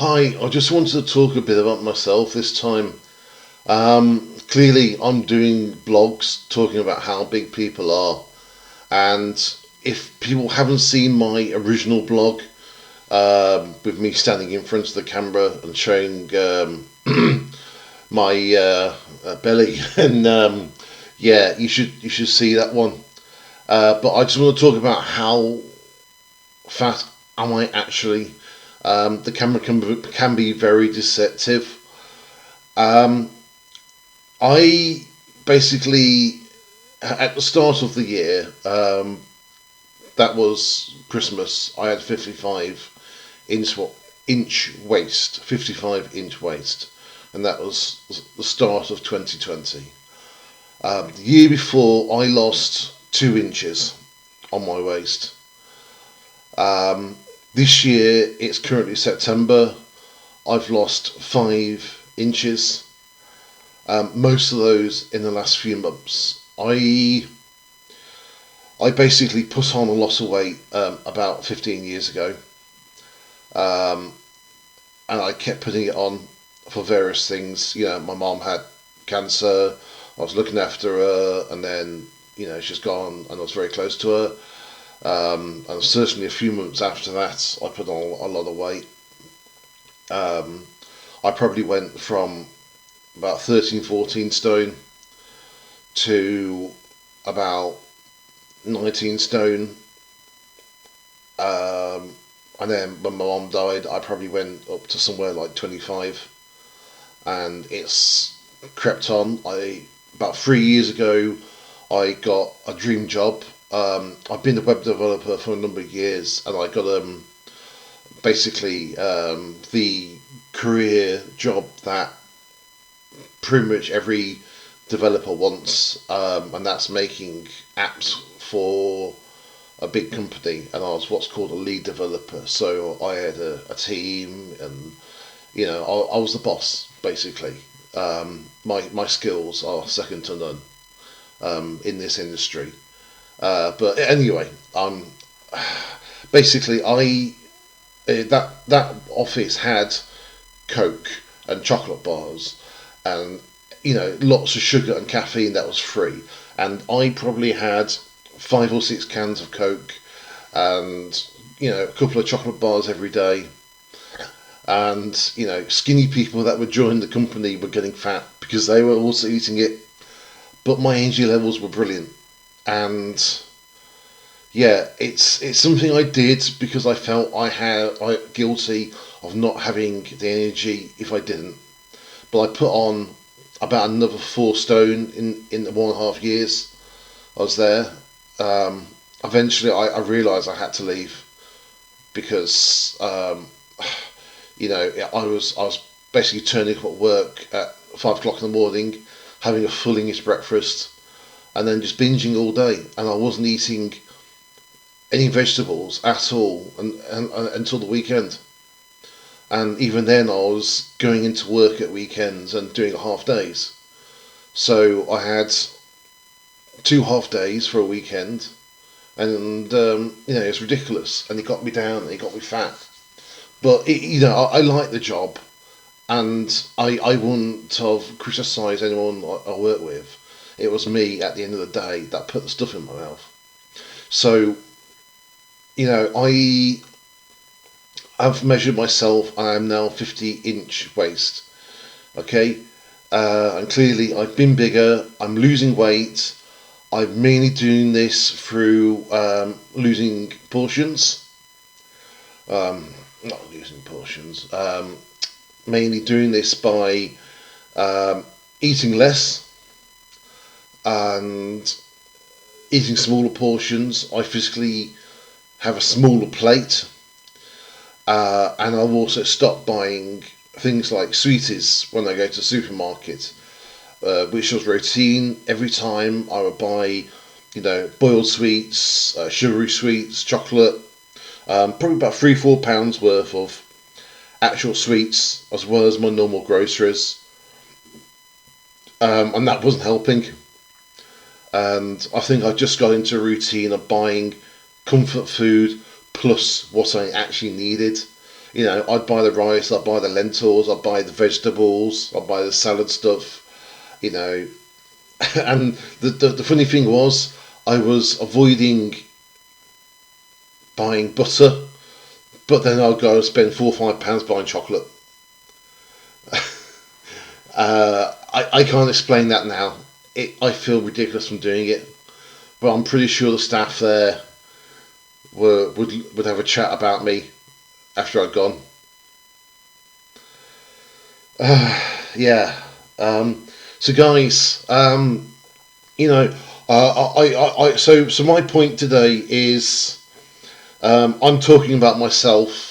Hi, I just wanted to talk a bit about myself this time. Clearly, I'm doing blogs talking about how big people are, and if people haven't seen my original blog with me standing in front of the camera and showing my belly, and yeah, you should see that one. But I just want to talk about how fat am I actually. The camera can be very deceptive. Um, I basically, at the start of the year, that was Christmas, I had 55 inch waist, 55-inch waist, and that was the start of 2020. The year before, I lost 2 inches on my waist. This year, it's currently September. I've lost 5 inches. Most of those in the last few months. I basically put on a lot of weight about 15 years ago, um, and I kept putting it on for various things. My mom had cancer. I was looking after her, and then she's gone, and I was very close to her. And certainly a few months after that, I put on a lot of weight. Um, I probably went from about 13, 14 stone to about 19 stone. Um, and then when my mom died, I probably went up to somewhere like 25. And it's crept on. About 3 years ago, I got a dream job. I've been a web developer for a number of years, and I got basically the career job that pretty much every developer wants, and that's making apps for a big company. And I was what's called a lead developer. So I had a team, and I was the boss basically. My skills are second to none in this industry. But anyway, basically that office had Coke and chocolate bars, and lots of sugar and caffeine that was free. And I probably had 5 or 6 cans of Coke, and a couple of chocolate bars every day. And skinny people that would join the company were getting fat because they were also eating it. But my energy levels were brilliant, and yeah, it's something I did because I felt I guilty of not having the energy if I didn't. But I put on about another 4 stone in the 1.5 years I was there. Um, Eventually, I realised I had to leave because I was basically turning up at work at 5 o'clock in the morning, having a full English breakfast, and then just binging all day, and I wasn't eating any vegetables at all until the weekend. And even then, I was going into work at weekends and doing half days. So I had 2 half days for a weekend, and it's ridiculous. And it got me down, and it got me fat. But I like the job, and I wouldn't have criticised anyone I work with. It was me at the end of the day that put the stuff in my mouth. So I have measured myself. I am now 50-inch waist. Okay, and clearly I've been bigger. I'm losing weight. I'm mainly doing this through losing portions. Not losing portions. Mainly doing this by um, eating less and eating smaller portions. I physically have a smaller plate, and I've also stopped buying things like sweeties when I go to the supermarket, which was routine. Every time I would buy, boiled sweets, sugary sweets, chocolate, probably about £3-4 worth of actual sweets, as well as my normal groceries, and that wasn't helping. And I think I just got into a routine of buying comfort food plus what I actually needed. You know, I'd buy the rice, I'd buy the lentils, I'd buy the vegetables, I'd buy the salad stuff. You know, and the funny thing was, I was avoiding buying butter, but then I'd go and spend £4 or £5 buying chocolate. I can't explain that now. I feel ridiculous from doing it, but I'm pretty sure the staff there would have a chat about me after I'd gone. Yeah. So guys, you know, so my point today is, I'm talking about myself.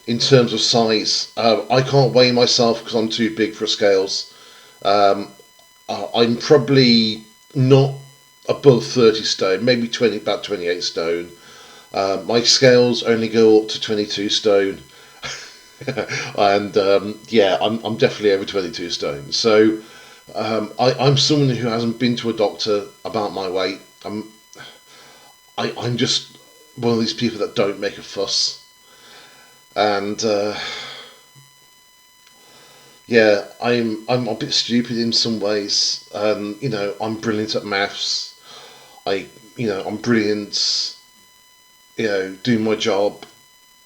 In terms of size, I can't weigh myself because I'm too big for scales. I'm probably not above 30 stone, maybe about 28 stone. My scales only go up to 22 stone. And yeah, I'm definitely over 22 stone. So I'm someone who hasn't been to a doctor about my weight. I'm just one of these people that don't make a fuss. And yeah, I'm a bit stupid in some ways. You know, I'm brilliant at maths. I'm brilliant. You know, doing my job.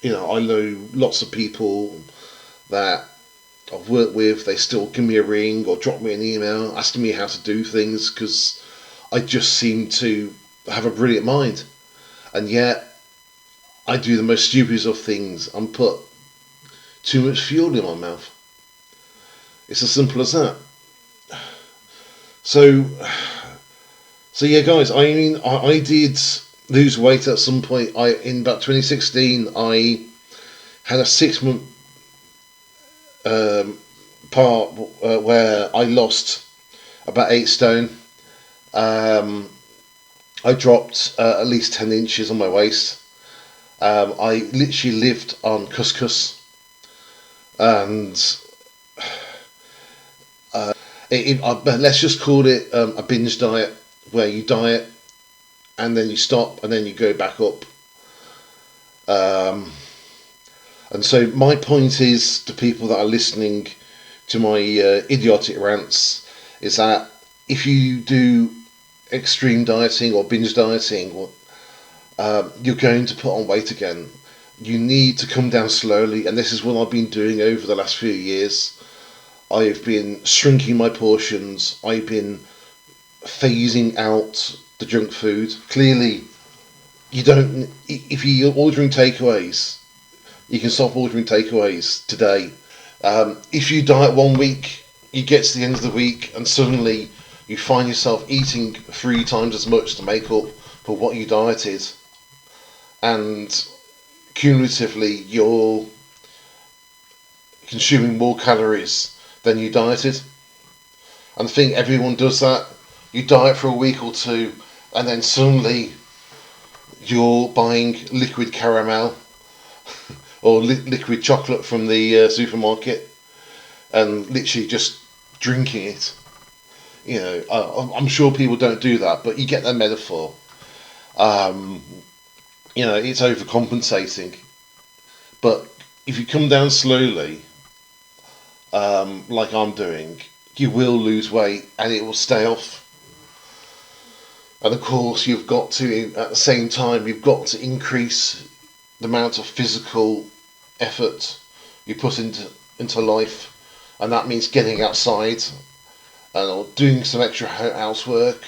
You know, I know lots of people that I've worked with. They still give me a ring or drop me an email asking me how to do things because I just seem to have a brilliant mind. And yet, I do the most stupidest of things and put too much fuel in my mouth. It's as simple as that. So yeah, guys. I mean, I did lose weight at some point. In about 2016, I had a 6 month part where I lost about 8 stone. I dropped at least 10 inches on my waist. I literally lived on couscous, and let's just call it a binge diet, where you diet and then you stop and then you go back up. And so my point is to people that are listening to my idiotic rants is that if you do extreme dieting or binge dieting, you're going to put on weight again. You need to come down slowly, and this is what I've been doing over the last few years. I've been shrinking my portions. I've been phasing out the junk food. Clearly, you don't. If you're ordering takeaways, you can stop ordering takeaways today. If you diet 1 week, you get to the end of the week, and suddenly you find yourself eating 3 times as much to make up for what you dieted, and cumulatively you're consuming more calories than you dieted. And I think everyone does that. You diet for a week or two, and then suddenly you're buying liquid caramel or liquid chocolate from the supermarket and literally just drinking it. You know, I'm sure people don't do that, but you get that metaphor. You know, it's overcompensating. But if you come down slowly, like I'm doing, you will lose weight and it will stay off. And of course, you've got to, at the same time, you've got to increase the amount of physical effort you put into life, and that means getting outside or doing some extra housework,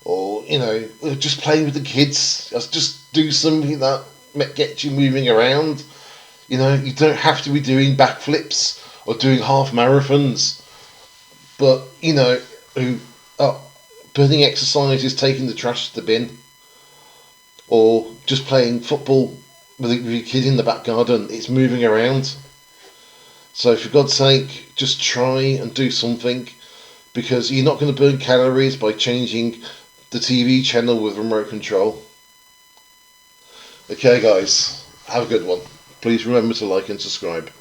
or just playing with the kids. Just do something that gets you moving around. You don't have to be doing backflips or doing half marathons, but burning exercise is taking the trash to the bin, or just playing football with your kid in the back garden. It's moving around. So for God's sake, just try and do something, because you're not going to burn calories by changing the TV channel with remote control. Okay guys, have a good one. Please remember to like and subscribe.